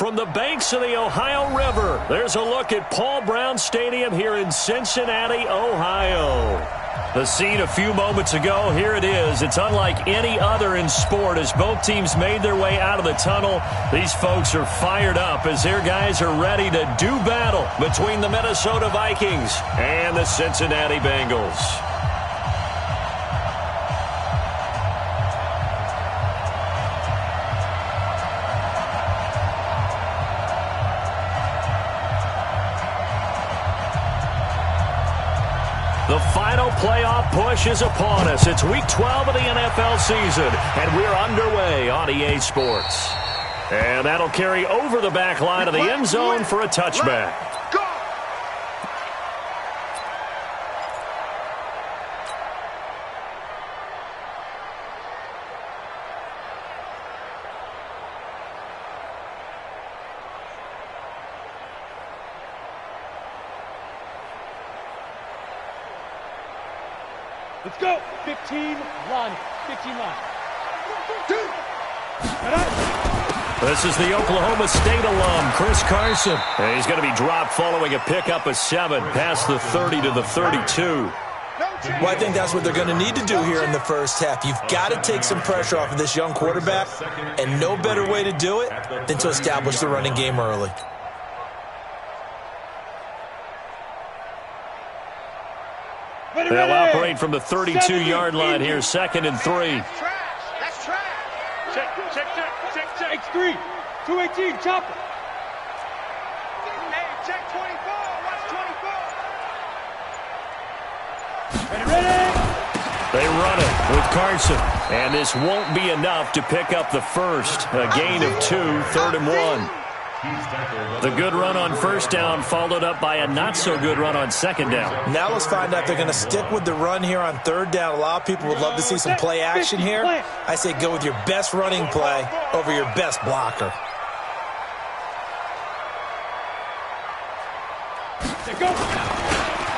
from the banks of the Ohio River. There's a look at Paul Brown Stadium here in Cincinnati, Ohio. The scene a few moments ago, here it is. It's unlike any other in sport as both teams made their way out of the tunnel. These folks are fired up as their guys are ready to do battle between the Minnesota Vikings and the Cincinnati Bengals. The final playoff push is upon us. It's Week 12 of the NFL season, and we're underway on EA Sports. And that'll carry over the back line of the end zone for a touchback. Let's go. 15 line. 15 line. 2. This is the Oklahoma State alum, Chris Carson. And he's going to be dropped following a pickup of 7 past the 30 to the 32. Well, I think that's what they're going to need to do here in the first half. You've got to take some pressure off of this young quarterback, and no better way to do it than to establish the running game early. They'll operate from the 32-yard line here, 2nd and 3. That's trash. Check. X3. 218. Chopper. Hey, check 24. Watch 24. Ready. They run it with Carson. And this won't be enough to pick up the first. A gain of 2, 3rd and 1. The good run on first down followed up by a not-so-good run on second down. Now let's find out if they're going to stick with the run here on third down. A lot of people would love to see some play action here. I say go with your best running play over your best blocker.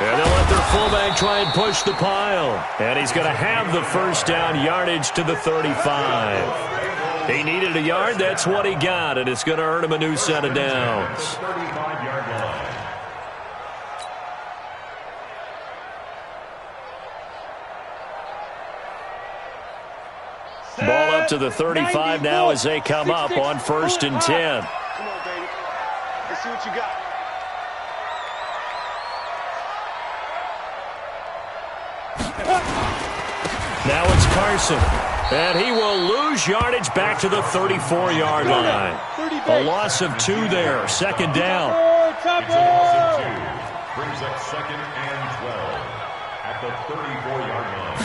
And they'll let their fullback try and push the pile. And he's going to have the first down yardage to the 35. He needed a yard. That's what he got, and it's going to earn him a new set of downs. Ball up to the 35 now as they come up on 1st and 10. Come on, baby. Let's see what you got. Now it's Carson. And he will lose yardage back to the 34-yard line. A loss of 2 there. 2nd down. Brings up 2nd and 12 at the 34-yard line.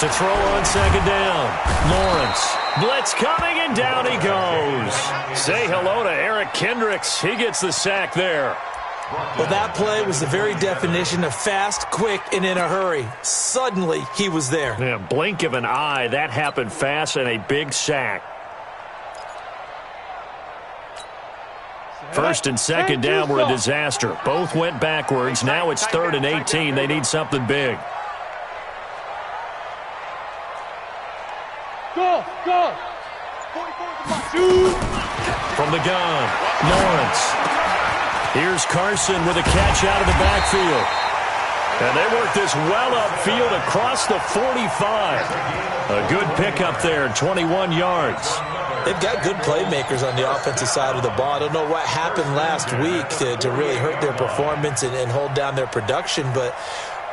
To throw on 2nd down. Lawrence. Blitz coming, and down he goes. Say hello to Eric Kendricks. He gets the sack there. Well, that play was the very definition of fast, quick, and in a hurry. Suddenly, he was there. Yeah, blink of an eye. That happened fast, and a big sack. 1st and 2nd down were a disaster. Both went backwards. Now it's 3rd and 18. They need something big. Go. From the gun, Lawrence. Here's Carson with a catch out of the backfield. And they work this well upfield across the 45. A good pickup there, 21 yards. They've got good playmakers on the offensive side of the ball. I don't know what happened last week to really hurt their performance and hold down their production, but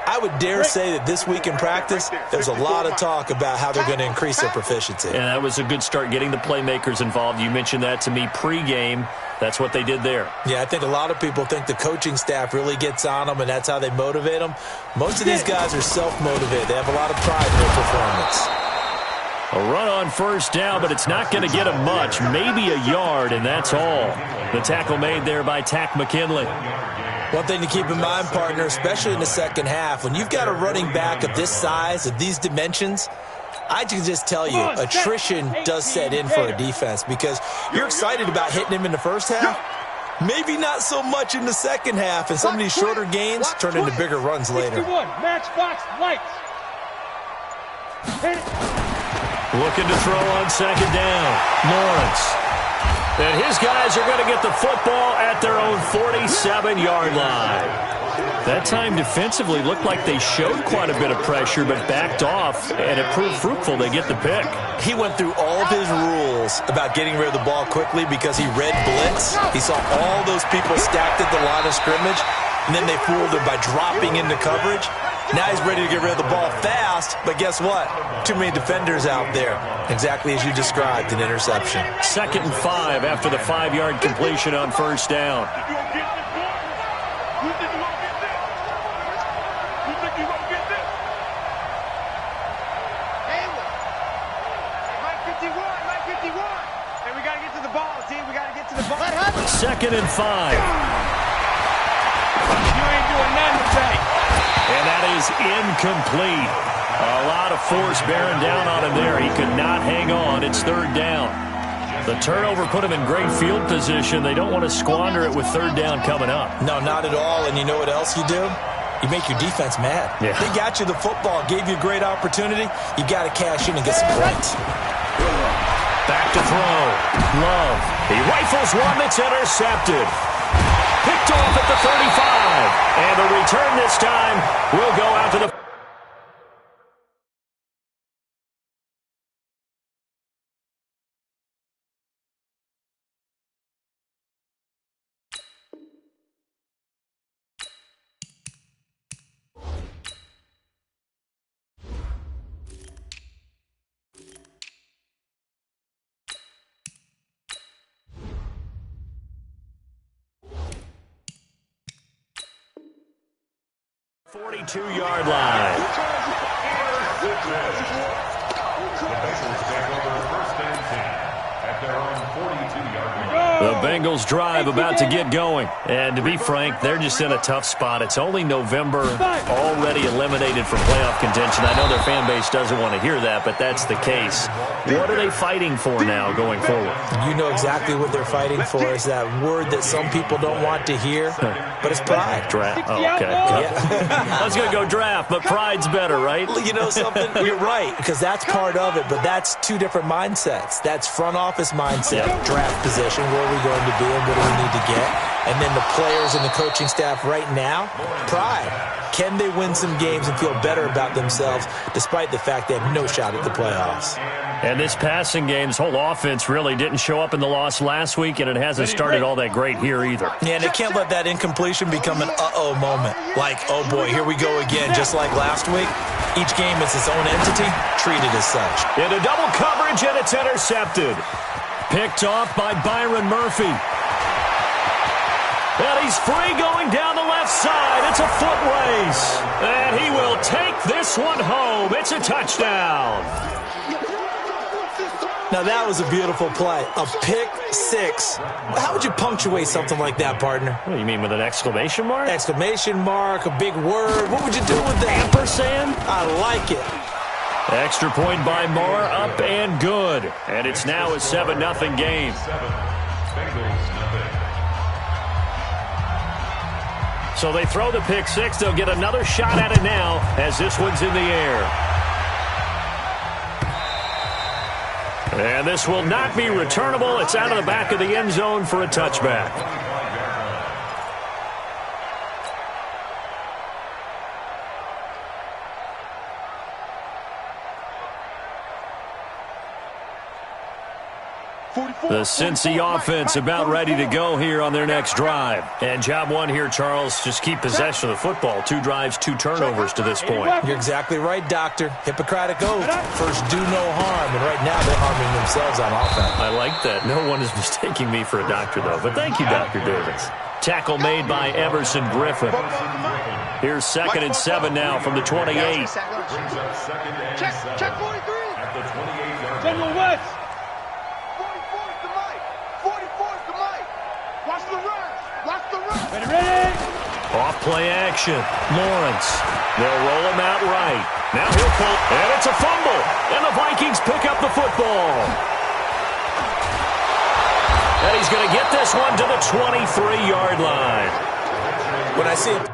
I would dare say that this week in practice, there's a lot of talk about how they're going to increase their proficiency. And that was a good start getting the playmakers involved. You mentioned that to me pregame. That's what they did there. Yeah, I think a lot of people think the coaching staff really gets on them, and that's how they motivate them. Most of these guys are self-motivated. They have a lot of pride in their performance. A run on first down, but it's not going to get him much. Maybe a yard, and that's all. The tackle made there by Tack McKinley. One thing to keep in mind, partner, especially in the second half, when you've got a running back of this size, of these dimensions, I can just tell you, attrition does set in for a defense because you're excited about hitting him in the first half. Maybe not so much in the second half, and some of these shorter gains turn into bigger runs later. Matchbox lights. Looking to throw on second down. Lawrence. And his guys are going to get the football at their own 47-yard line. That time defensively looked like they showed quite a bit of pressure but backed off, and it proved fruitful. They get the pick. He went through all of his rules about getting rid of the ball quickly because he read blitz. He saw all those people stacked at the line of scrimmage, and then they fooled him by dropping into coverage. Now he's ready to get rid of the ball fast, but guess what? Too many defenders out there. Exactly as you described, an interception. 2nd and 5 after the 5-yard completion on first down. And we got to get to the ball, team. We got to get to the ball. 2nd and 5. You ain't doing nothing today. And that is incomplete. A lot of force bearing down on him there. He could not hang on. It's 3rd down. The turnover put him in great field position. They don't want to squander it with 3rd down coming up. No, not at all. And you know what else you do? You make your defense mad. Yeah. They got you the football, gave you a great opportunity. You got to cash in and get some points. Back to throw. Love. He rifles one that's intercepted. Picked off at the 35. And the return this time will go out to the... ...42-yard line. The Bengals drive about to get going. And to be frank, they're just in a tough spot. It's only November, already eliminated from playoff contention. I know their fan base doesn't want to hear that, but that's the case. What are they fighting for now going forward? You know exactly what they're fighting for. Is that word that some people don't want to hear, but it's pride. Draft. Oh, okay. Yeah. I was going to go draft, but pride's better, right? You know something? You're right, because that's part of it, but that's two different mindsets. That's front office mindset, draft position, where are we going to be and what do we need to get? And then the players and the coaching staff right now, pride. Can they win some games and feel better about themselves despite the fact they have no shot at the playoffs? And this passing game's whole offense really didn't show up in the loss last week, and it hasn't started all that great here either. Yeah, and they can't let that incompletion become an uh-oh moment. Like, oh boy, here we go again, just like last week. Each game is its own entity, treated as such. Into double coverage, and it's intercepted. Picked off by Byron Murphy. And he's free going down the left side. It's a foot race. And he will take this one home. It's a touchdown. Now, that was a beautiful play. A pick six. How would you punctuate something like that, partner? What do you mean, with an exclamation mark? Exclamation mark, a big word. What would you do with that? Ampersand? I like it. Extra point by Moore, up and good. And it's now a 7-0 game. So they throw the pick six. They'll get another shot at it now as this one's in the air. And this will not be returnable. It's out of the back of the end zone for a touchback. The Cincy offense about ready to go here on their next drive. And job one here, Charles, just keep possession of the football. 2 drives, 2 turnovers to this point. You're exactly right, Doctor. Hippocratic oath. First, do no harm. And right now, they're harming themselves on offense. I like that. No one is mistaking me for a doctor, though. But thank you, Dr. Davis. Tackle made by Everson Griffin. Here's 2nd and 7 now from the 28. Check 43. General West. 44's the mic. 44's the mic. Watch the run. Watch the run. Ready. Off play action. Lawrence. They'll roll him out right. Now he'll pull. And it's a fumble. And the Vikings pick up the football. And he's going to get this one to the 23-yard line. When I see it.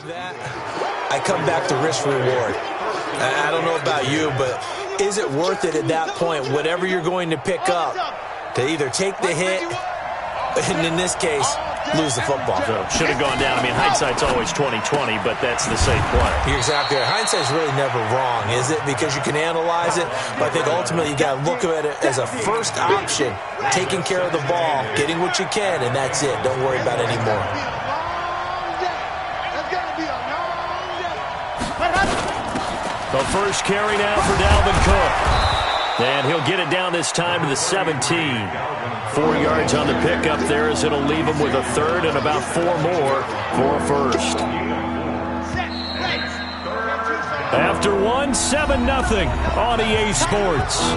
that, I come back to risk reward. I don't know about you, but is it worth it at that point, whatever you're going to pick up, to either take the hit, and in this case, lose the football? So should have gone down. I mean, hindsight's always 20/20, but that's the safe play. You're exactly right. Hindsight's really never wrong, is it? Because you can analyze it, but I think ultimately you got to look at it as a first option, taking care of the ball, getting what you can, and that's it. Don't worry about it anymore. The first carry now for Dalvin Cook. And he'll get it down this time to the 17. 4 yards on the pickup there as it'll leave him with a third and about 4 more for a first. After 1, 7-0 on EA Sports.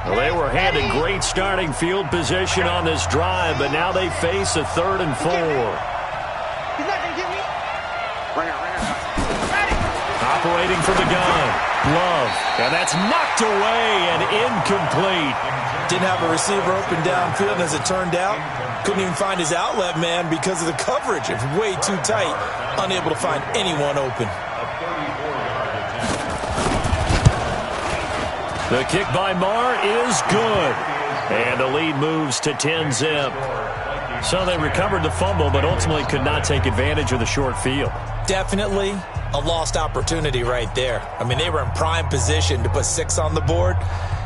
Well, they were handed great starting field position on this drive, but now they face a 3rd and 4. Operating from the gun, Love, and that's knocked away and incomplete. Didn't have a receiver open downfield, and as it turned out, couldn't even find his outlet man because of the coverage. It's way too tight, unable to find anyone open. The kick by Marr is good. And the lead moves to 10-zip. So they recovered the fumble, but ultimately could not take advantage of the short field. Definitely a lost opportunity right there. I mean, they were in prime position to put 6 on the board.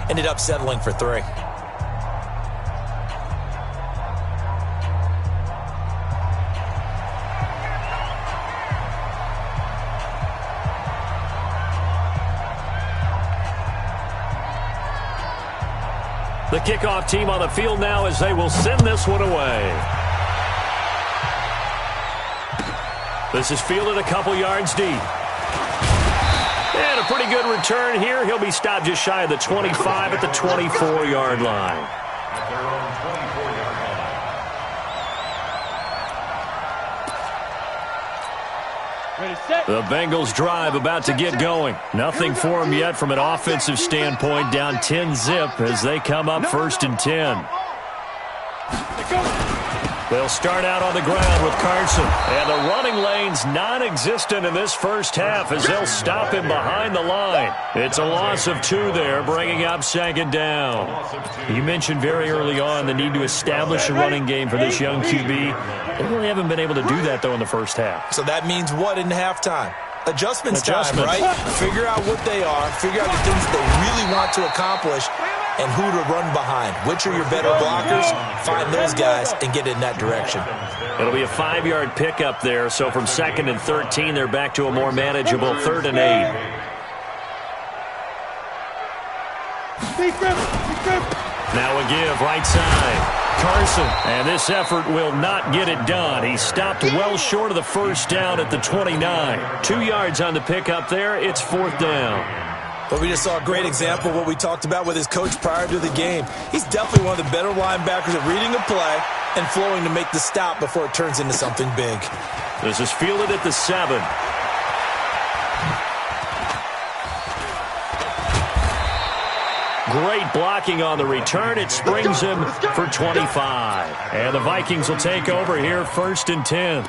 Ended up settling for 3. The kickoff team on the field now as they will send this one away. This is fielded a couple yards deep. And a pretty good return here. He'll be stopped just shy of the 25 at the 24-yard line. The Bengals drive about to get going. Nothing for them yet from an offensive standpoint, down 10-zip as they come up 1st and 10. They'll start out on the ground with Carson. And the running lane's non-existent in this first half as they'll stop him behind the line. It's a loss of 2 there, bringing up 2nd down. You mentioned very early on the need to establish a running game for this young QB. They really haven't been able to do that, though, in the first half. So that means what in halftime? Adjustments time, right? Figure out what they are, figure out the things that they really want to accomplish, and who to run behind. Which are your better blockers? Find those guys and get in that direction. It'll be a 5-yard pickup there, so from 2nd and 13, they're back to a more manageable 3rd and 8. Now a give, right side. Carson, and this effort will not get it done. He stopped well short of the first down at the 29. 2 yards on the pickup there. It's 4th down. But we just saw a great example of what we talked about with his coach prior to the game. He's definitely one of the better linebackers at reading a play and flowing to make the stop before it turns into something big. This is fielded at the 7. Great blocking on the return. It springs him for 25. And the Vikings will take over here 1st and 10.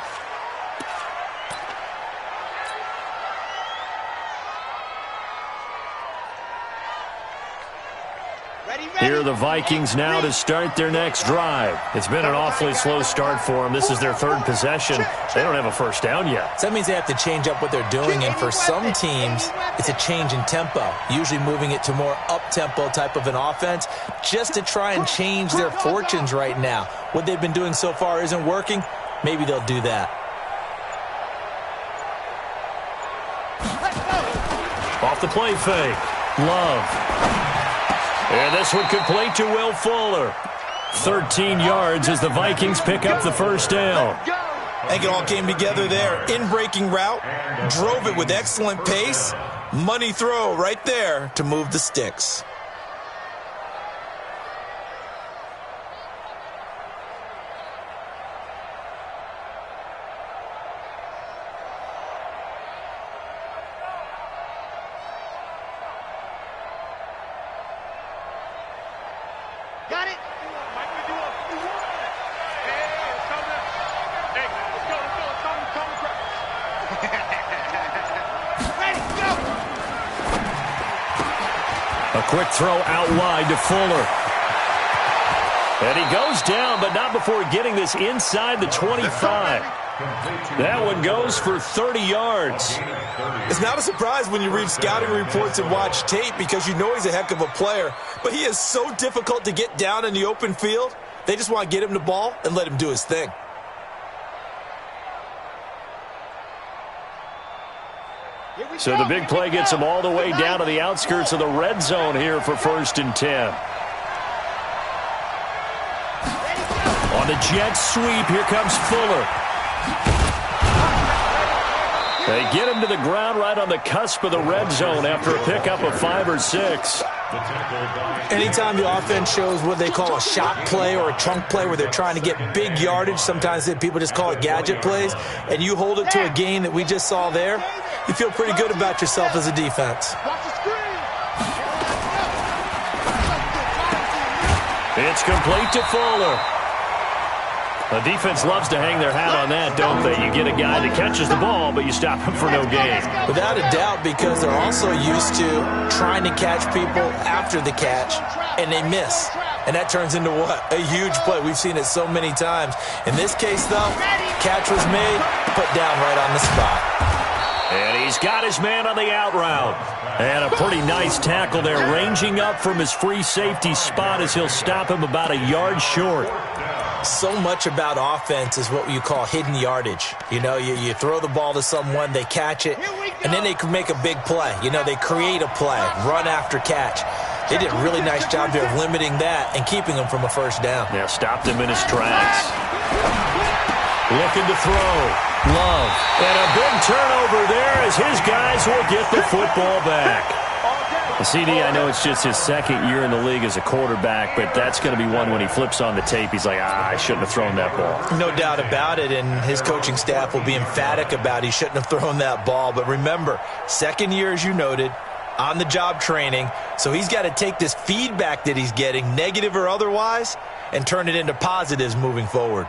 Here are the Vikings now to start their next drive. It's been an awfully slow start for them. This is their 3rd possession. They don't have a first down yet. So that means they have to change up what they're doing, and for some teams, it's a change in tempo, usually moving it to more up-tempo type of an offense just to try and change their fortunes right now. What they've been doing so far isn't working. Maybe they'll do that. Off the play fake. Love. And this one complete to Will Fuller. 13 yards as the Vikings pick up the first down. I think it all came together there. In-breaking route, drove it with excellent pace. Money throw right there to move the sticks. Got it? A quick throw out wide to Fuller. And he goes down, but not before getting this inside the 25. That one goes for 30 yards. It's not a surprise when you read scouting reports and watch tape because you know he's a heck of a player. But he is so difficult to get down in the open field. They just want to get him the ball and let him do his thing. So the big play gets him all the way down to the outskirts of the red zone here for 1st and 10. On the jet sweep, here comes Fuller. They get him to the ground right on the cusp of the red zone after a pickup of 5 or 6. Anytime the offense shows what they call a shot play or a trunk play where they're trying to get big yardage, sometimes people just call it gadget plays, and you hold it to a gain that we just saw there, you feel pretty good about yourself as a defense. It's complete to Fuller. The defense loves to hang their hat on that, don't they? You get a guy that catches the ball, but you stop him for no gain. Without a doubt, because they're also used to trying to catch people after the catch, and they miss. And that turns into what? A huge play. We've seen it so many times. In this case, though, catch was made, put down right on the spot. And he's got his man on the out route. And a pretty nice tackle there, ranging up from his free safety spot as he'll stop him about a yard short. So much about offense is what you call hidden yardage. You know, you throw the ball to someone, they catch it, and then they can make a big play. You know, they create a play, run after catch. They did a really nice job there of limiting that and keeping him from a first down. Yeah, stopped him in his tracks. Looking to throw. Love. And a big turnover there as his guys will get the football back. CD, I know it's just his 2nd year in the league as a quarterback, but that's going to be one when he flips on the tape, he's like, I shouldn't have thrown that ball. No doubt about it, and his coaching staff will be emphatic about he shouldn't have thrown that ball. But remember, 2nd year, as you noted, on-the-job training, so he's got to take this feedback that he's getting, negative or otherwise, and turn it into positives moving forward.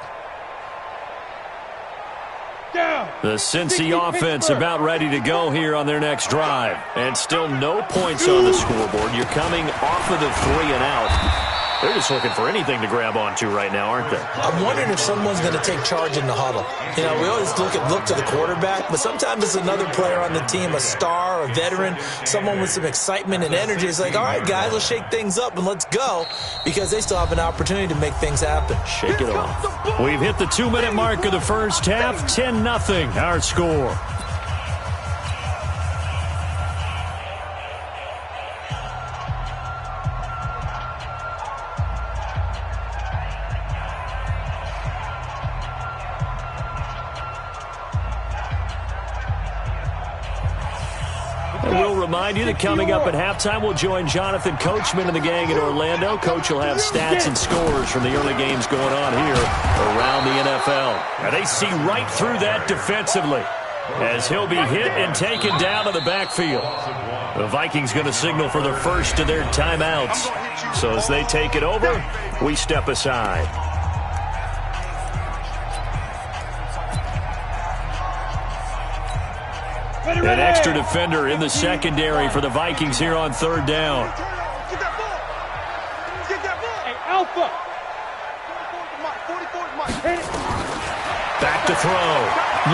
The Cincy offense about ready to go here on their next drive. And still no points on the scoreboard. You're coming off of the 3 and out. They're just looking for anything to grab onto right now, aren't they? I'm wondering if someone's going to take charge in the huddle. You know, we always look to the quarterback, but sometimes it's another player on the team, a star, a veteran, someone with some excitement and energy. It's like, all right, guys, let's shake things up and let's go, because they still have an opportunity to make things happen. Shake it off. We've hit the 2-minute mark of the first half. 10-0 our score. Remind you that coming up at halftime, we'll join Jonathan Coachman and the gang in Orlando. Coach will have stats and scores from the early games going on here around the NFL. And they see right through that defensively as he'll be hit and taken down to the backfield. The Vikings going to signal for the first of their timeouts. So as they take it over, we step aside. An extra defender in the secondary for the Vikings here on 3rd down. Get that ball. Get that ball. Hey, Alpha. 44's Mike. Back to throw.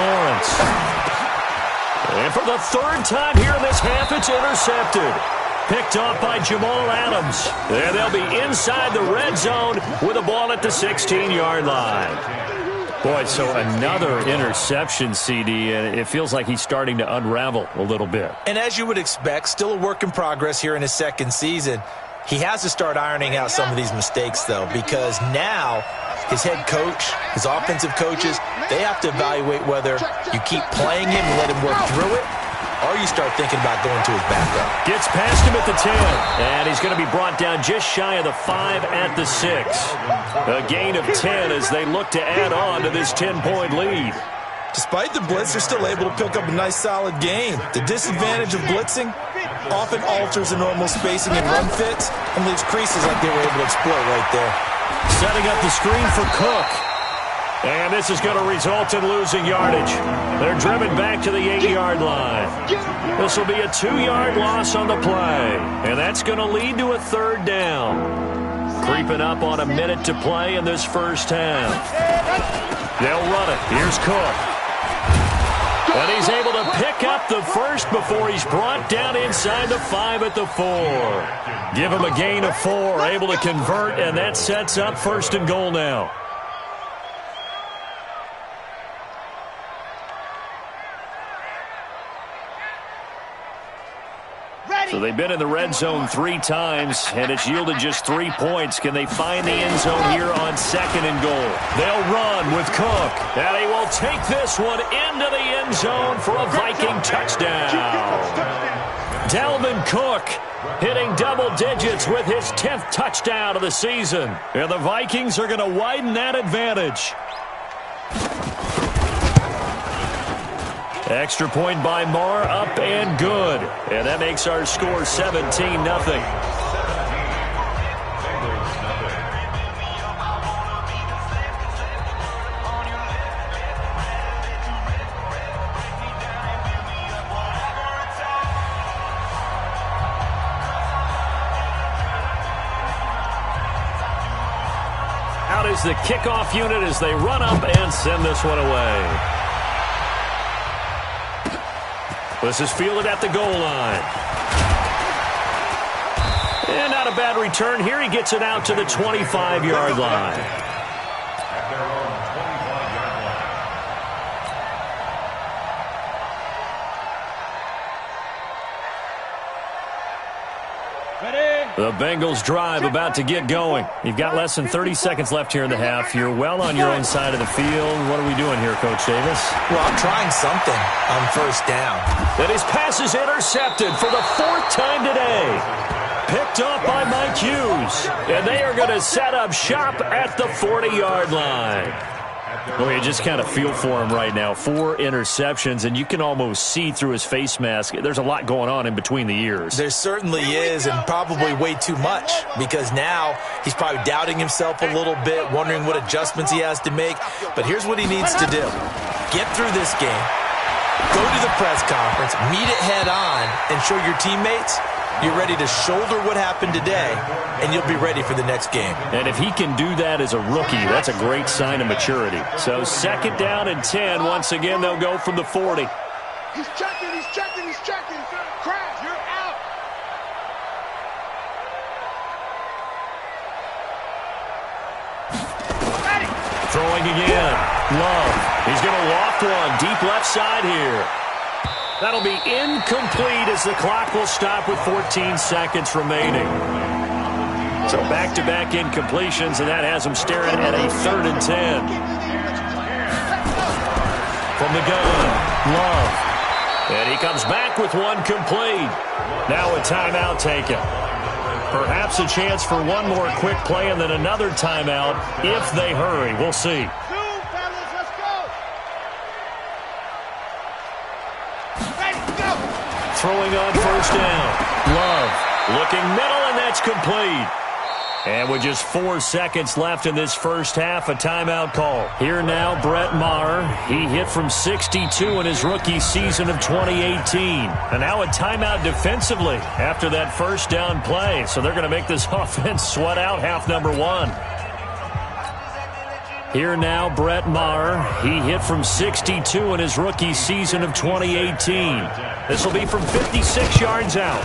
Lawrence. And for the 3rd time here in this half, it's intercepted. Picked off by Jamal Adams. And they'll be inside the red zone with a ball at the 16-yard line. Boy, so another interception, CD, and it feels like he's starting to unravel a little bit. And as you would expect, still a work in progress here in his 2nd season. He has to start ironing out some of these mistakes, though, because now his head coach, his offensive coaches, they have to evaluate whether you keep playing him and let him work through it, or you start thinking about going to his backup. Gets past him at the 10, and he's going to be brought down just shy of the 5 at the 6. A gain of 10 as they look to add on to this 10-point lead. Despite the blitz, they're still able to pick up a nice, solid gain. The disadvantage of blitzing, often alters the normal spacing and run fits and leaves creases like they were able to exploit right there. Setting up the screen for Cook. And this is going to result in losing yardage. They're driven back to the 8-yard line. This will be a 2-yard loss on the play. And that's going to lead to a 3rd down. Creeping up on a minute to play in this first half. They'll run it. Here's Cook. And he's able to pick up the first before he's brought down inside the 5 at the 4. Give him a gain of 4, able to convert, and that sets up 1st and goal now. So they've been in the red zone 3 times, and it's yielded just 3 points. Can they find the end zone here on 2nd and goal? They'll run with Cook, and he will take this one into the end zone for a Viking touchdown. Dalvin Cook hitting double digits with his 10th touchdown of the season. And the Vikings are going to widen that advantage. Extra point by Marr, up and good. And that makes our score 17-0. Out is the kickoff unit as they run up and send this one away. This is fielded at the goal line. And not a bad return here. He gets it out to the 25-yard line. At their own 25-yard line. The Bengals drive about to get going. You've got less than 30 seconds left here in the half. You're well on your own side of the field. What are we doing here, Coach Davis? Well, I'm trying something on 1st down. And his pass is intercepted for the 4th time today. Picked up by Mike Hughes. And they are going to set up shop at the 40-yard line. Well, you just kind of feel for him right now. 4 interceptions, and you can almost see through his face mask. There's a lot going on in between the ears. There certainly is, and probably way too much, because now he's probably doubting himself a little bit, wondering what adjustments he has to make. But here's what he needs to do. Get through this game, go to the press conference, meet it head on, and show your teammates you're ready to shoulder what happened today, and you'll be ready for the next game. And if he can do that as a rookie, that's a great sign of maturity. So 2nd down and 10. Once again, they'll go from the 40. He's checking, he's checking, he's checking. Crash, you're out. Throwing again. Love. He's going to loft one deep left side here. That'll be incomplete as the clock will stop with 14 seconds remaining. So back-to-back incompletions, and that has them staring at a 3rd and 10. From the gun, Love. And he comes back with one complete. Now a timeout taken. Perhaps a chance for one more quick play and then another timeout if they hurry. We'll see. Throwing on 1st down. Love looking middle, and that's complete. And with just 4 seconds left in this first half, a timeout call. Here now, Brett Maher. He hit from 62 in his rookie season of 2018. And now a timeout defensively after that 1st down play. So they're going to make this offense sweat out half number 1. Here now, Brett Maher. He hit from 62 in his rookie season of 2018. This will be from 56 yards out.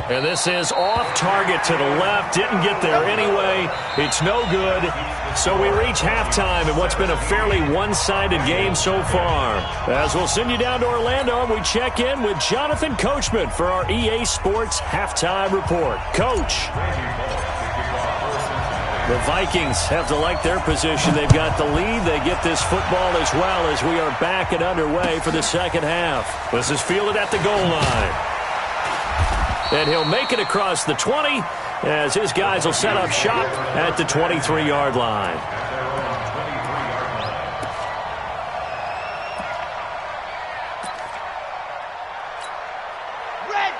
And this is off target to the left. Didn't get there anyway. It's no good. So we reach halftime in what's been a fairly one-sided game so far. As we'll send you down to Orlando, we check in with Jonathan Coachman for our EA Sports Halftime Report. Coach. The Vikings have to like their position. They've got the lead. They get this football as well as we are back and underway for the second half. This is fielded at the goal line. And he'll make it across the 20 as his guys will set up shop at the 23-yard line.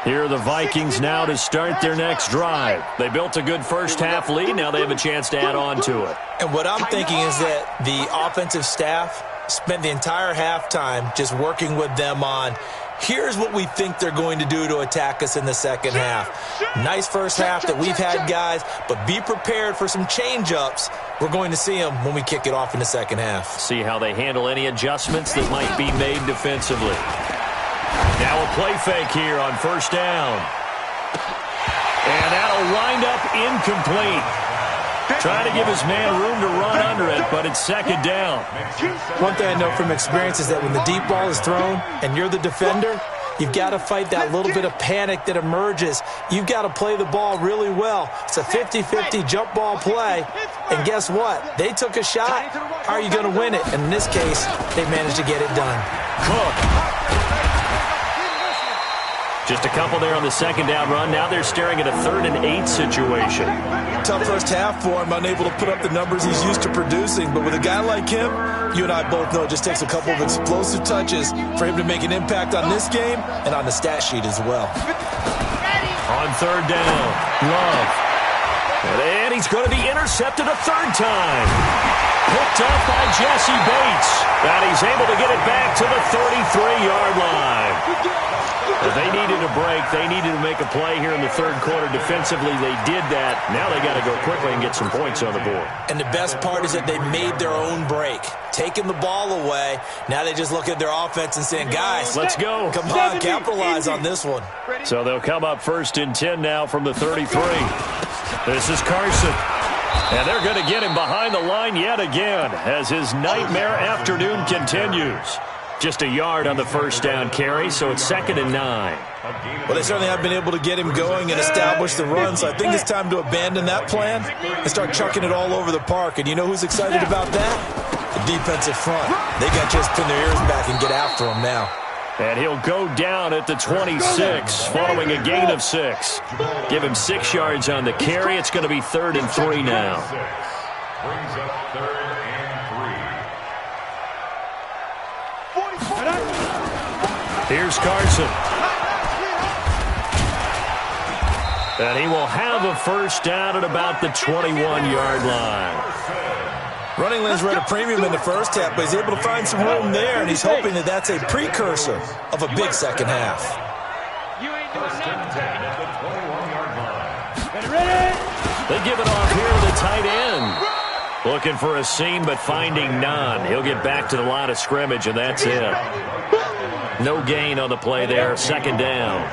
Here are the Vikings now to start their next drive. They built a good first-half lead. Now they have a chance to add on to it. And what I'm thinking is that the offensive staff spent the entire halftime just working with them on, here's what we think they're going to do to attack us in the second half. Nice first half that we've had, guys, but be prepared for some change-ups. We're going to see them when we kick it off in the second half. See how they handle any adjustments that might be made defensively. Now a play fake here on first down. And that'll wind up incomplete. Trying to give his man room to run under it, but it's second down. One thing I know from experience is that when the deep ball is thrown and you're the defender, you've got to fight that little bit of panic that emerges. You've got to play the ball really well. It's a 50-50 jump ball play. And guess what? They took a shot. How are you going to win it? And in this case, they managed to get it done. Cook. Just a couple there on the second down run. Now they're staring at a 3rd and 8 situation. Tough first half for him, unable to put up the numbers he's used to producing. But with a guy like him, you and I both know it just takes a couple of explosive touches for him to make an impact on this game and on the stat sheet as well. On 3rd down, Love. And he's going to be intercepted a 3rd time. Picked up by Jesse Bates. And he's able to get it back to the 33-yard line. If they needed a break, they needed to make a play here in the 3rd quarter. Defensively, they did that. Now they got to go quickly and get some points on the board. And the best part is that they made their own break. Taking the ball away. Now they just look at their offense and saying, guys, let's go. Come on, capitalize on this one. So they'll come up 1st and 10 now from the 33. This is Carson. And they're going to get him behind the line yet again as his nightmare afternoon continues. Just a yard on the first down carry, so it's 2nd and 9. Well, they certainly have been able to get him going and establish the run, so I think it's time to abandon that plan and start chucking it all over the park. And you know who's excited about that? The defensive front. They got just pin their ears back and get after him now. And he'll go down at the 26, following a gain of 6. Give him 6 yards on the carry. It's going to be 3rd and 3 now. Brings up 3rd and 3. Here's Carson. And he will have a first down at about the 21-yard line. Running lanes were at a premium in the first half, but he's able to find some room there, and he's hoping that that's a precursor of a big second half. They give it off here to the tight end. Looking for a seam, but finding none. He'll get back to the line of scrimmage, and that's it. No gain on the play there. 2nd down.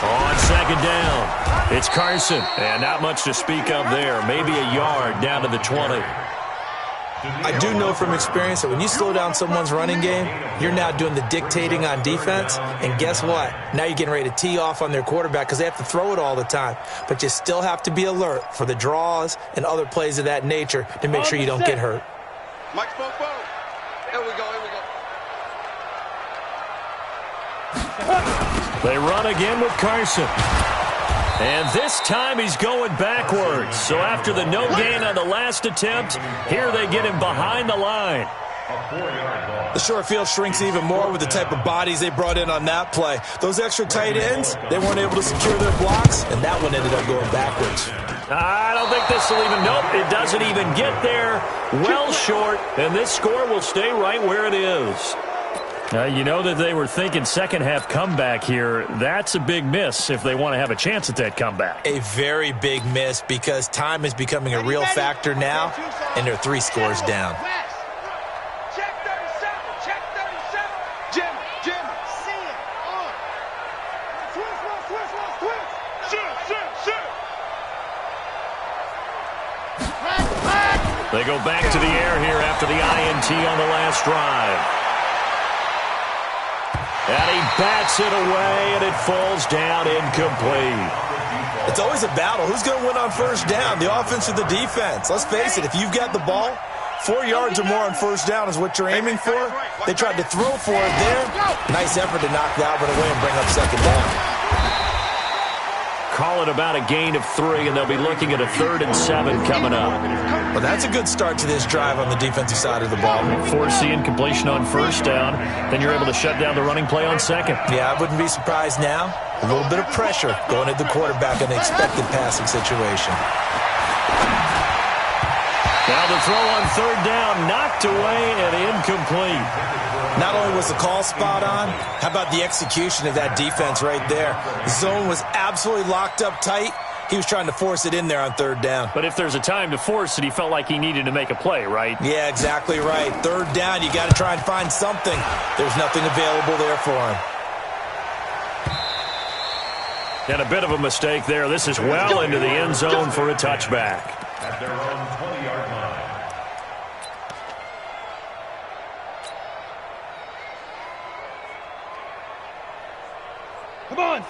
On 2nd down, it's Carson. And not much to speak of there. Maybe a yard down to the 20. I do know from experience that when you slow down someone's running game, you're now doing the dictating on defense. And guess what? Now you're getting ready to tee off on their quarterback because they have to throw it all the time. But you still have to be alert for the draws and other plays of that nature to make sure you don't get hurt. Mike spoke. Here we go. They run again with Carson. And this time he's going backwards. So after the no gain on the last attempt, here they get him behind the line. The short field shrinks even more with the type of bodies they brought in on that play. Those extra tight ends, they weren't able to secure their blocks, and that one ended up going backwards. I don't think this will even, nope, it doesn't even get there. Well short, and this score will stay right where it is. Now, you know that they were thinking second half comeback here. That's a big miss if they want to have a chance at that comeback. A very big miss because time is becoming a real factor now, and they're 3 scores down. Check 37. Jim. See it. Switch. Shoot. They go back to the air here after the INT on the last drive. And he bats it away, and it falls down incomplete. It's always a battle. Who's going to win on first down, the offense or the defense? Let's face it, if you've got the ball, 4 yards or more on first down is what you're aiming for. They tried to throw for it there. Nice effort to knock that one away and bring up second down. call it about a gain of 3, and they'll be looking at a 3rd and 7 coming up. Well, that's a good start to this drive on the defensive side of the ball. Force the incompletion on 1st down, then you're able to shut down the running play on 2nd. Yeah, I wouldn't be surprised now. A little bit of pressure going at the quarterback in the expected passing situation. Now the throw on 3rd down, knocked away and incomplete. Not only was the call spot on, how about the execution of that defense right there? The zone was absolutely locked up tight. He was trying to force it in there on 3rd down. But if there's a time to force it, he felt like he needed to make a play, right? Yeah, exactly right. 3rd down, you got to try and find something. There's nothing available there for him. And a bit of a mistake there. This is well into the end zone for a touchback. At their own 20-yard line.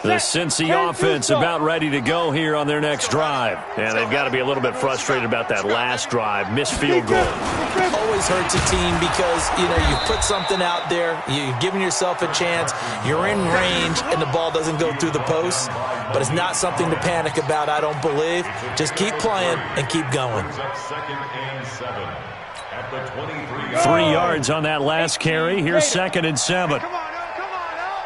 The Cincy offense about ready to go here on their next drive. And they've got to be a little bit frustrated about that last drive. Missed field goal. Always hurts a team because, you put something out there, you're giving yourself a chance, you're in range, and the ball doesn't go through the posts. But it's not something to panic about, I don't believe. Just keep playing and keep going. 2nd and 7 at the 23. 3 yards on that last carry. Here's 2nd and 7. Come on, Al. Come on, Al.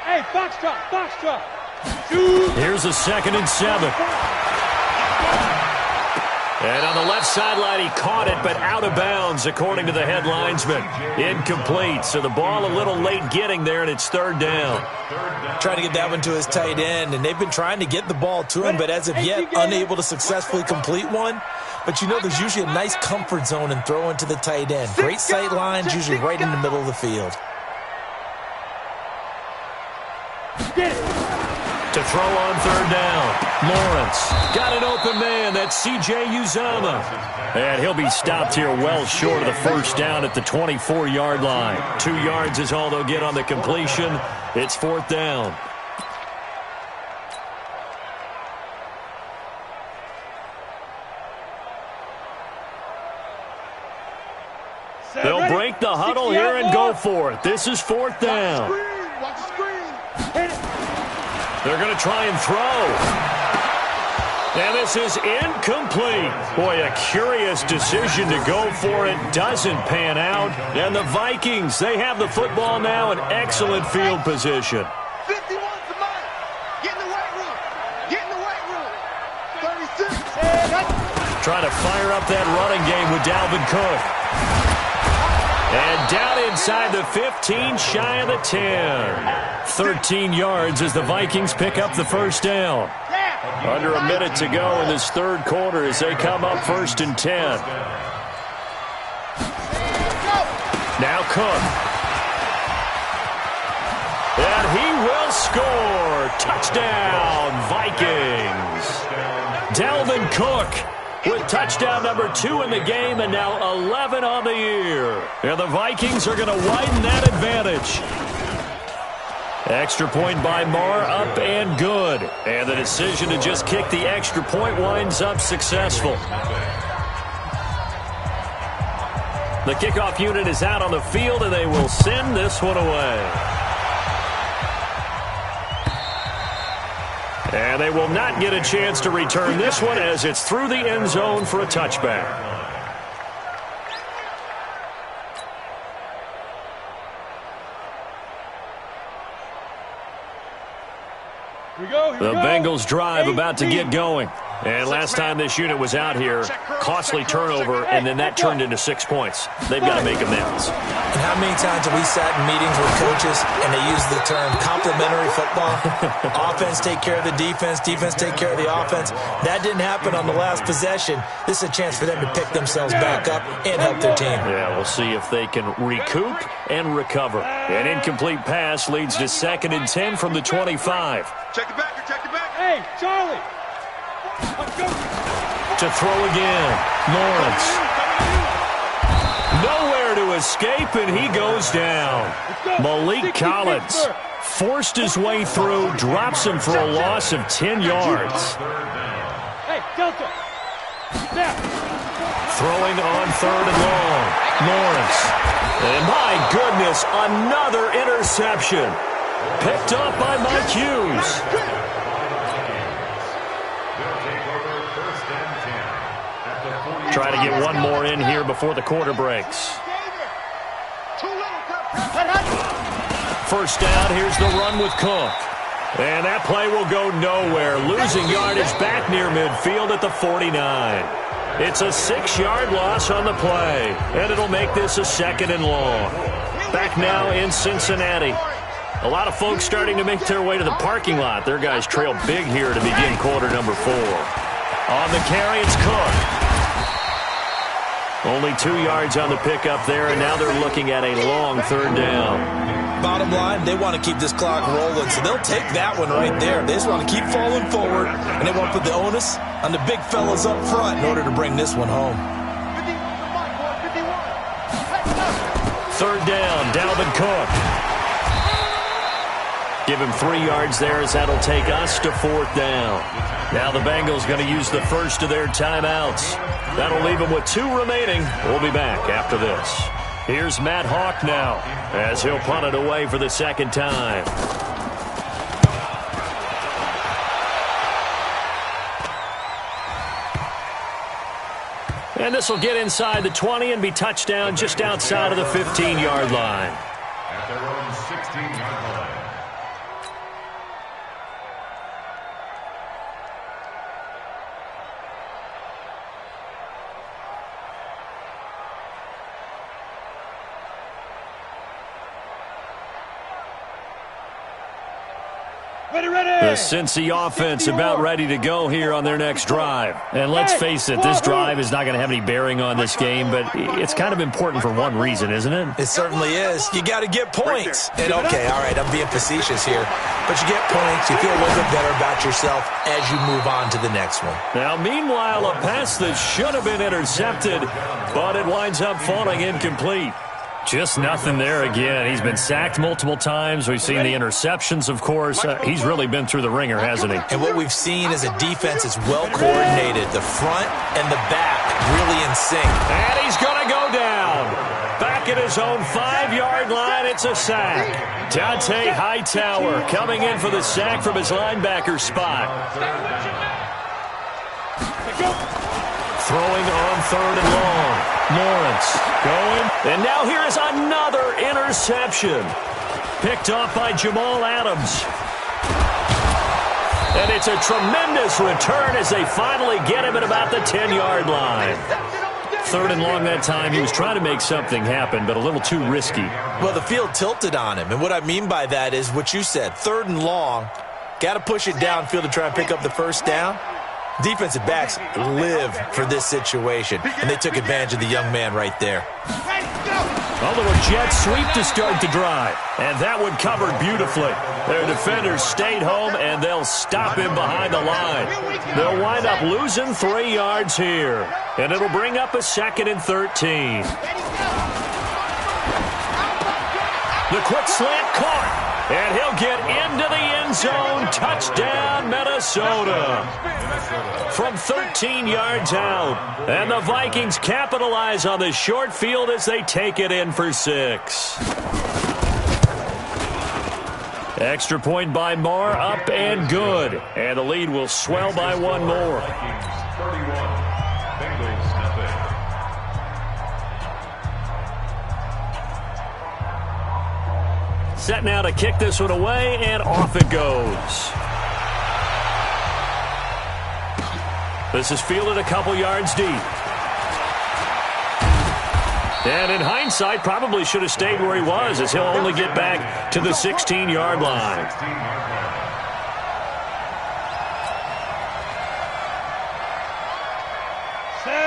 Hey, foxtrot. Here's a 2nd and 7. And on the left sideline, he caught it, but out of bounds, according to the head linesman. Incomplete, so the ball a little late getting there, and it's 3rd down. Trying to get that one to his tight end, and they've been trying to get the ball to him, but as of yet, unable to successfully complete one. But there's usually a nice comfort zone in throwing to the tight end. Great sight lines, usually right in the middle of the field. To throw on 3rd down, Lawrence got an open man. That's C.J. Uzama. And he'll be stopped here well short of the 1st down at the 24-yard line. 2 yards is all they'll get on the completion. It's 4th down. They'll break the huddle here and go for it. This is 4th down. Watch the screen. They're going to try and throw. And this is incomplete. Boy, a curious decision to go for it. Doesn't pan out. And the Vikings, they have the football now in excellent field position. 51 to Mike. Get in the weight room. Get in the weight room. 36. Trying to fire up that running game with Dalvin Cook. And down inside the 15, shy of the 10. 13 yards as the Vikings pick up the 1st down. Under a minute to go in this 3rd quarter as they come up 1st and 10. Now Cook. And he will score. Touchdown, Vikings. Dalvin Cook with touchdown number 2 in the game, and now 11 on the year. And the Vikings are going to widen that advantage. Extra point by Marr, up and good. And the decision to just kick the extra point winds up successful. The kickoff unit is out on the field, and they will send this one away. And they will not get a chance to return this one as it's through the end zone for a touchback. The Bengals drive about to get going. And last time this unit was out here, costly turnover, and then that turned into 6 points. They've got to make amends. And how many times have we sat in meetings with coaches and they use the term complementary football? Offense take care of the defense, defense take care of the offense. That didn't happen on the last possession. This is a chance for them to pick themselves back up and help their team. Yeah, we'll see if they can recoup and recover. An incomplete pass leads to 2nd and 10 from the 25. Check the back. Hey, Charlie. To throw again, Lawrence. Nowhere to escape, and he goes down. Malik Collins forced his way through, drops him for a loss of 10 yards. Hey, Delta. Throwing on 3rd and long. Lawrence. And my goodness, another interception. Picked up by Mike Hughes. Try to get one more in here before the quarter breaks. First down, here's the run with Cook. And that play will go nowhere. Losing yardage back near midfield at the 49. It's a 6-yard loss on the play. And it'll make this a 2nd and long. Back now in Cincinnati. A lot of folks starting to make their way to the parking lot. Their guys trail big here to begin quarter number 4. On the carry, it's Cook. Only 2 yards on the pickup there, and now they're looking at a long 3rd down. Bottom line, they want to keep this clock rolling, so they'll take that one right there. They just want to keep falling forward, and they want to put the onus on the big fellas up front in order to bring this one home. 3rd down, Dalvin Cook. Give him 3 yards there as that'll take us to 4th down. Now the Bengals going to use the first of their timeouts. That'll leave them with 2 remaining. We'll be back after this. Here's Matt Hawk now as he'll punt it away for the 2nd time. And this will get inside the 20 and be touchdown just outside of the 15-yard line. At their own 16-yard line. The Cincy offense about ready to go here on their next drive. And let's face it, this drive is not going to have any bearing on this game, but it's kind of important for one reason, isn't it? It certainly is. You got to get points. And okay, all right, I'm being facetious here, but you get points, you feel a little bit better about yourself as you move on to the next one. Now, meanwhile, a pass that should have been intercepted, but it winds up falling incomplete. Just nothing there again. He's been sacked multiple times. We've seen the interceptions, of course. He's really been through the ringer, hasn't he? And what we've seen is a defense that's well coordinated. The front and the back really in sync. And he's going to go down. Back at his own 5-yard line, it's a sack. Dante Hightower coming in for the sack from his linebacker spot. Throwing on 3rd and long. Lawrence going. And now here is another interception. Picked off by Jamal Adams. And it's a tremendous return as they finally get him at about the 10-yard line. 3rd and long that time. He was trying to make something happen, but a little too risky. Well, the field tilted on him. And what I mean by that is what you said. 3rd and long. Got to push it downfield to try and pick up the first down. Defensive backs live for this situation, and they took advantage of the young man right there. A little jet sweep to start the drive, and that one covered beautifully. Their defenders stayed home, and they'll stop him behind the line. They'll wind up losing 3 yards here, and it'll bring up a 2nd and 13. The quick slant caught. And he'll get into the end zone. Touchdown, Minnesota. From 13 yards out. And the Vikings capitalize on the short field as they take it in for 6. Extra point by Marr, up and good. And the lead will swell by 1 more. 31. Bengals nothing. Set now to kick this one away, and off it goes. This is fielded a couple yards deep. And in hindsight, probably should have stayed where he was, as he'll only get back to the 16-yard line.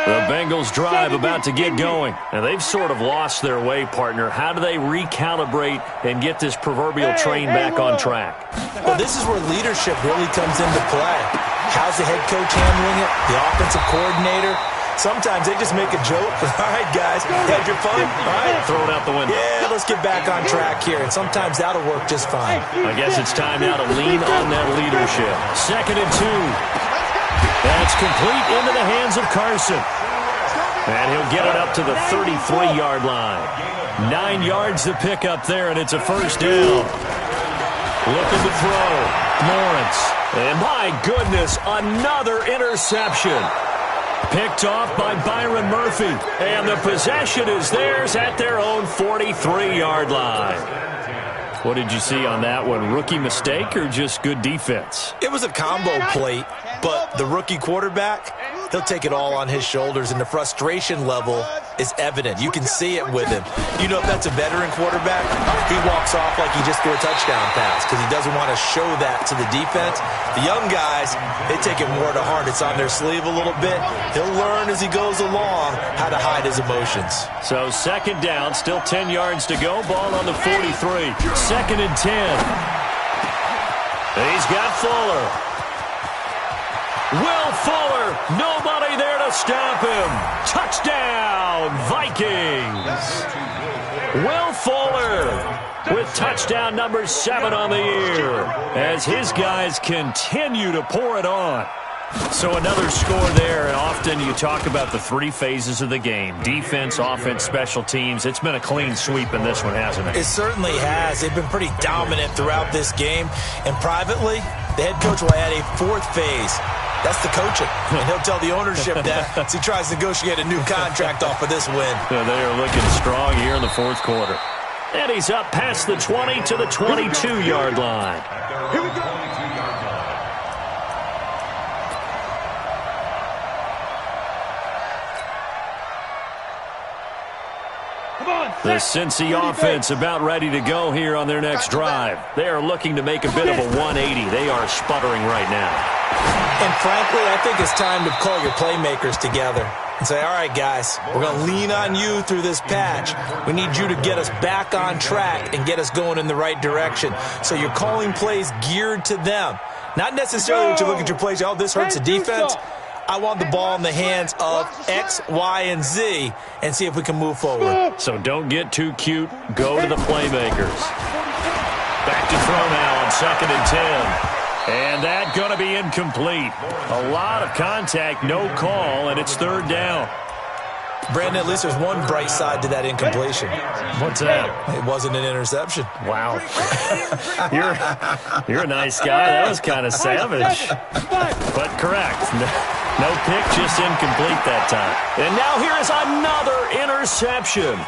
The Bengals drive about to get going. And they've sort of lost their way, partner. How do they recalibrate and get this proverbial train back on track? Well, this is where leadership really comes into play. How's the head coach handling it? The offensive coordinator? Sometimes they just make a joke. All right, guys, had your fun? All right, throw it out the window. Yeah, let's get back on track here. And sometimes that'll work just fine. I guess it's time now to lean on that leadership. 2nd and 2. That's complete into the hands of Carson. And he'll get it up to the 33-yard line. 9 yards to pick up there, and it's a first down. Looking to throw. Lawrence. And my goodness, another interception. Picked off by Byron Murphy. And the possession is theirs at their own 43-yard line. What did you see on that one? Rookie mistake or just good defense? It was a combo plate, but the rookie quarterback, he'll take it all on his shoulders, and the frustration level is evident. You can see it with him. You know, if that's a veteran quarterback, he walks off like he just threw a touchdown pass because he doesn't want to show that to the defense. The young guys, they take it more to heart. It's on their sleeve a little bit. He'll learn as he goes along how to hide his emotions. So second down, still 10 yards to go. Ball on the 43. Second and 10. He's got Fuller. Will Fuller, nobody there to stop him. Touchdown, Vikings. Will Fuller with touchdown number 7 on the year as his guys continue to pour it on. So another score there, and often you talk about the 3 phases of the game. Defense, offense, special teams. It's been a clean sweep in this one, hasn't it? It certainly has. They've been pretty dominant throughout this game. And privately, the head coach will add a 4th phase. That's the coaching. And he'll tell the ownership that as he tries to negotiate a new contract off of this win. They are looking strong here in the 4th quarter. And he's up past the 20 to the 22-yard line. Here we go. The Cincy offense about ready to go here on their next drive. They are looking to make a bit of a 180. They are sputtering right now. And frankly, I think it's time to call your playmakers together and say, all right, guys, we're going to lean on you through this patch. We need you to get us back on track and get us going in the right direction. So you're calling plays geared to them. Not necessarily that you look at your plays, oh, this hurts the defense. I want the ball in the hands of X, Y, and Z and see if we can move forward. So don't get too cute. Go to the playmakers. Back to throw now on second and 10. And that going to be incomplete. A lot of contact, no call, and it's third down. Brandon, at least there's one bright side to that incompletion. What's that? It wasn't an interception. Wow. You're a nice guy. That was kind of savage. But correct. No pick, just incomplete that time. And now here is another interception.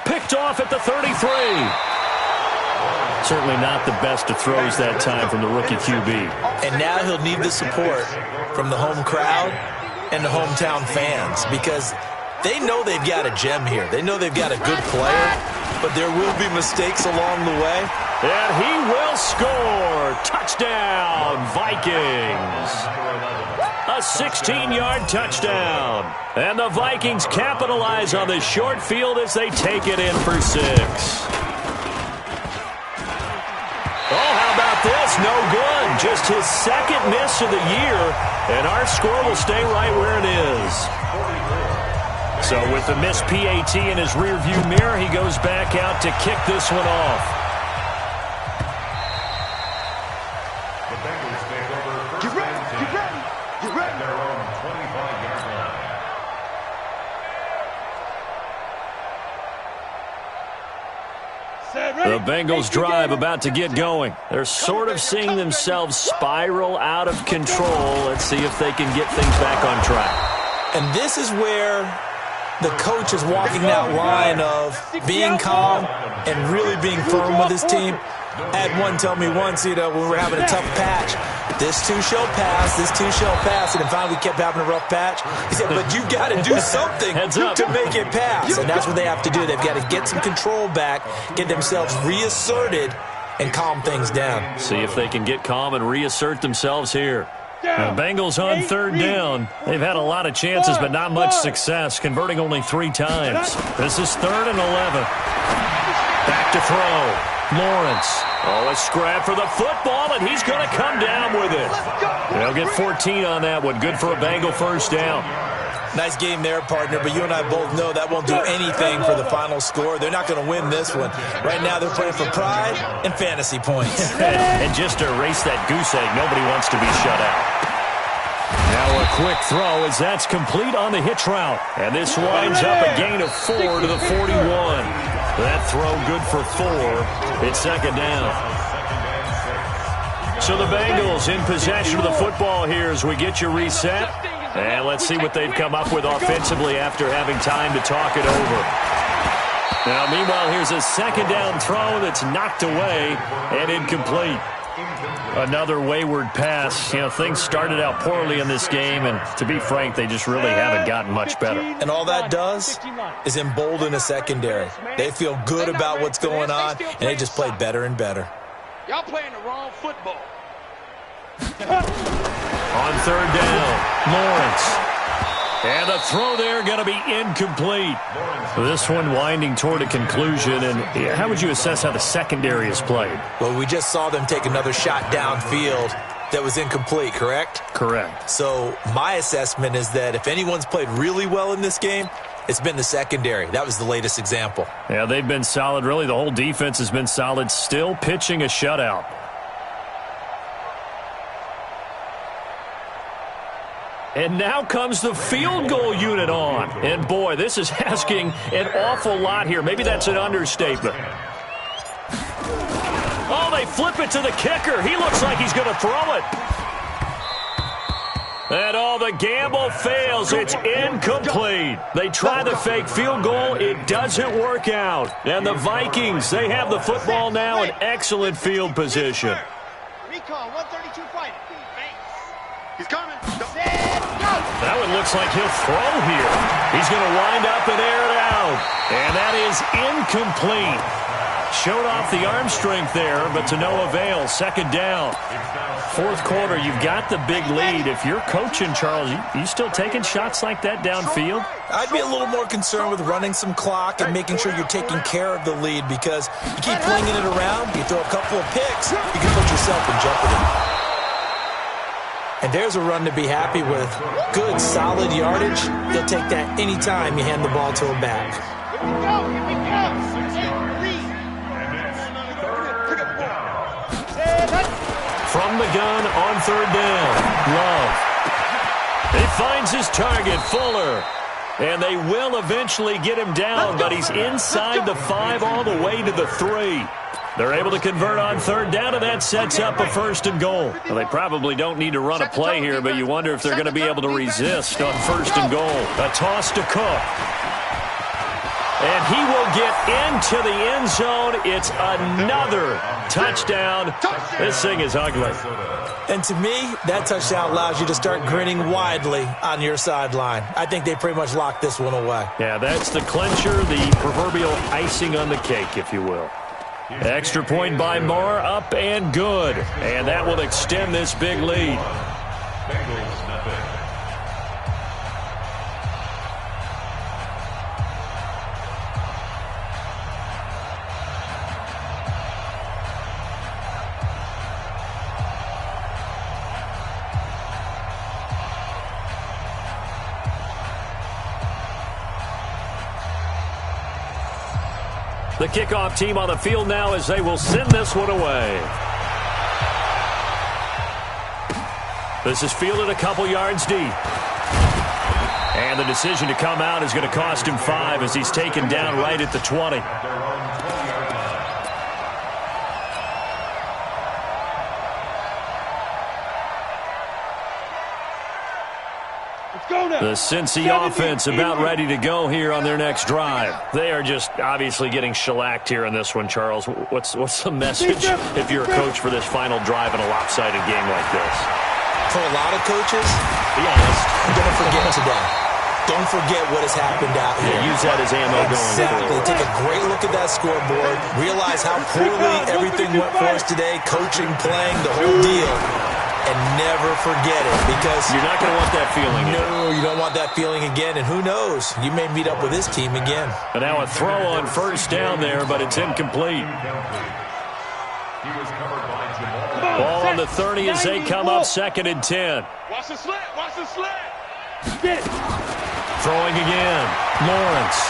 Picked off at the 33. Certainly not the best of throws that time from the rookie QB. And now he'll need the support from the home crowd and the hometown fans because they know they've got a gem here. They know they've got a good player, but there will be mistakes along the way. And he will score. Touchdown, Vikings. A 16-yard touchdown. And the Vikings capitalize on the short field as they take it in for 6. Oh, how about this? No good. Just his second miss of the year, and our score will stay right where it is. So with the missed PAT in his rearview mirror, he goes back out to kick this one off. The Bengals take over first Get ready, and 10 get ready, get ready. at their own 25-yard line. The Bengals drive about to get going. They're sort of seeing themselves spiral out of control. Let's see if they can get things back on track. And this is where the coach is walking that line of being calm and really being firm with his team. I had one tell me once, when we were having a tough patch, this too shall pass, this too shall pass. And finally we kept having a rough patch. He said, but you've got to do something to make it pass. And that's what they have to do. They've got to get some control back, get themselves reasserted, and calm things down. See if they can get calm and reassert themselves here. The Bengals on third down. They've had a lot of chances, but not much success, converting only 3 times. This is 3rd and 11. Back to throw. Lawrence. Oh, a scrap for the football, and he's going to come down with it. They'll get 14 on that one. Good for a Bengal first down. Nice game there, partner, but you and I both know that won't do anything for the final score. They're not going to win this one. Right now they're playing for pride and fantasy points. And just to erase that goose egg, nobody wants to be shut out. Now a quick throw as that's complete on the hitch route. And this winds up a gain of 4 to the 41. That throw good for 4. It's second down. So the Bengals in possession of the football here as we get you reset. And let's see what they've come up with offensively after having time to talk it over. Now, meanwhile, here's a second down throw that's knocked away and incomplete. Another wayward pass. You know, things started out poorly in this game, and to be frank, they just really haven't gotten much better. And all that does is embolden a secondary. They feel good about what's going on, and they just play better and better. Y'all playing the wrong football. On third down, Lawrence. And the throw there going to be incomplete. This one winding toward a conclusion. And how would you assess how the secondary is played? Well, we just saw them take another shot downfield that was incomplete, correct? Correct. So my assessment is that if anyone's played really well in this game, it's been the secondary. That was the latest example. Yeah, they've been solid. Really, the whole defense has been solid. Still pitching a shutout. And now comes the field goal unit on. And, boy, this is asking an awful lot here. Maybe that's an understatement. Oh, they flip it to the kicker. He looks like he's going to throw it. And, the gamble fails. It's incomplete. They try the fake field goal. It doesn't work out. And the Vikings, they have the football now in excellent field position. Recon, 132 fighting. He's coming. That one looks like he'll throw here. He's going to wind up and air it out. And that is incomplete. Showed off the arm strength there, but to no avail. Second down. Fourth quarter, you've got the big lead. If you're coaching, Charles, you still taking shots like that downfield? I'd be a little more concerned with running some clock and making sure you're taking care of the lead, because you keep flinging it around, you throw a couple of picks, you can put yourself in jeopardy. And there's a run to be happy with. Good, solid yardage. They'll take that anytime you hand the ball to him back. Here we go. From the gun on third down, Love. He finds his target, Fuller. And they will eventually get him down, but he's inside the 5 all the way to the 3. They're able to convert on third down, and that sets up a first and goal. Well, they probably don't need to run a play here, but you wonder if they're going to be able to resist on first and goal. A toss to Cook. And he will get into the end zone. It's another touchdown. This thing is ugly. And to me, that touchdown allows you to start grinning widely on your sideline. I think they pretty much locked this one away. Yeah, that's the clincher, the proverbial icing on the cake, if you will. Extra point by Moore, up and good. And that will extend this big lead. Bengals nothing. The kickoff team on the field now as they will send this one away. This is fielded a couple yards deep. And the decision to come out is going to cost him 5 as he's taken down right at the 20. The Cincy offense about ready to go here on their next drive. They are just obviously getting shellacked here in this one, Charles. What's the message if you're a coach for this final drive in a lopsided game like this? For a lot of coaches, be honest, don't forget today. Don't forget what has happened out here. Yeah, use that as ammo going Exactly. forward. Take a great look at that scoreboard. Realize how poorly everything went for us today. Coaching, playing, the whole deal. And never forget it, because you're not going to want that feeling. No, you don't want that feeling again. And who knows? You may meet up with this team again. And now a throw on first down there, but it's incomplete. Ball on the 30 as they come up second and 10. Watch the slant. Watch the slant. Get it. Throwing again. Lawrence.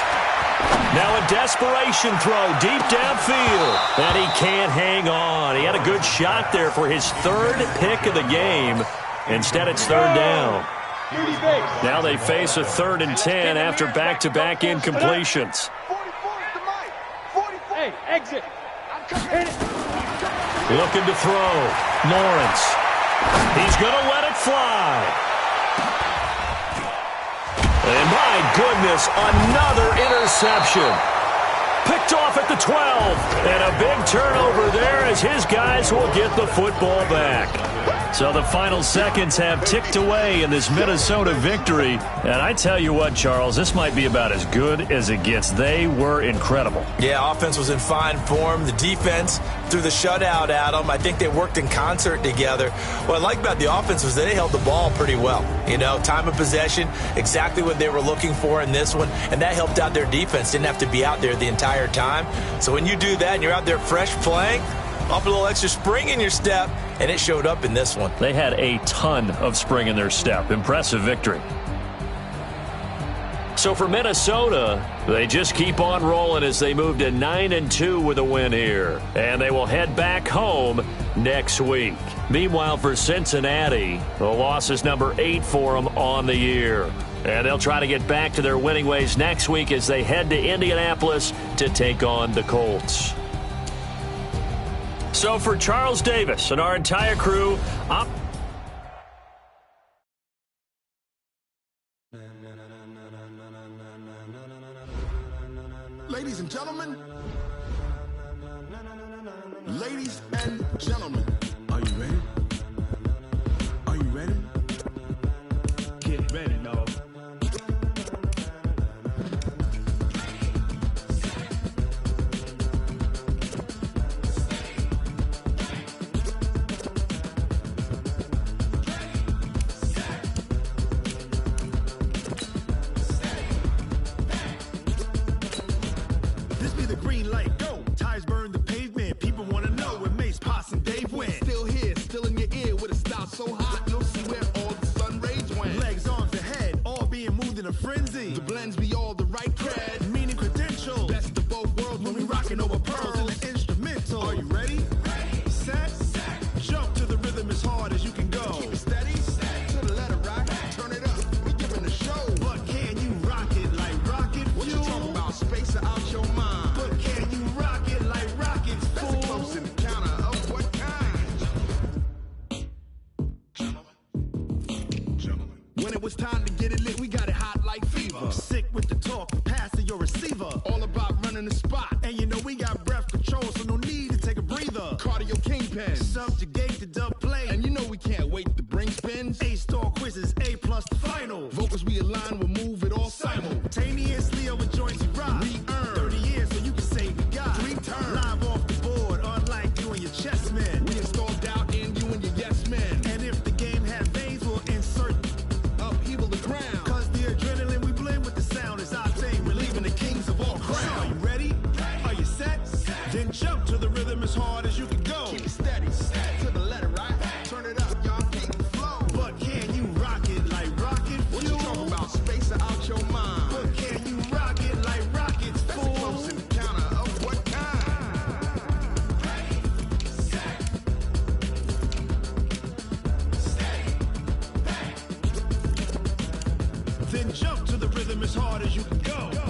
Now a desperation throw deep downfield. And he can't hang on. He had a good shot there for his 3rd pick of the game. Instead, it's third down. Now they face a 3rd and 10 after back-to-back incompletions. Hey, exit. Looking to throw. Lawrence. He's going to let it fly. And my goodness, another interception. Picked off at the 12. And a big turnover there as his guys will get the football back. So the final seconds have ticked away in this Minnesota victory. And I tell you what, Charles, this might be about as good as it gets. They were incredible. Yeah, offense was in fine form. The defense threw the shutout at them. I think they worked in concert together. What I like about the offense was they held the ball pretty well. You know, time of possession, exactly what they were looking for in this one. And that helped out their defense. Didn't have to be out there the entire time. So when you do that and you're out there fresh playing, off a little extra spring in your step, and it showed up in this one. They had a ton of spring in their step. Impressive victory. So for Minnesota, they just keep on rolling as they move to 9-2 with a win here. And they will head back home next week. Meanwhile, for Cincinnati, the loss is number 8 for them on the year. And they'll try to get back to their winning ways next week as they head to Indianapolis to take on the Colts. So for Charles Davis and our entire crew, Ladies and gentlemen, are you ready? Are you ready? Get ready, dog. Then jump to the rhythm as hard as you can go.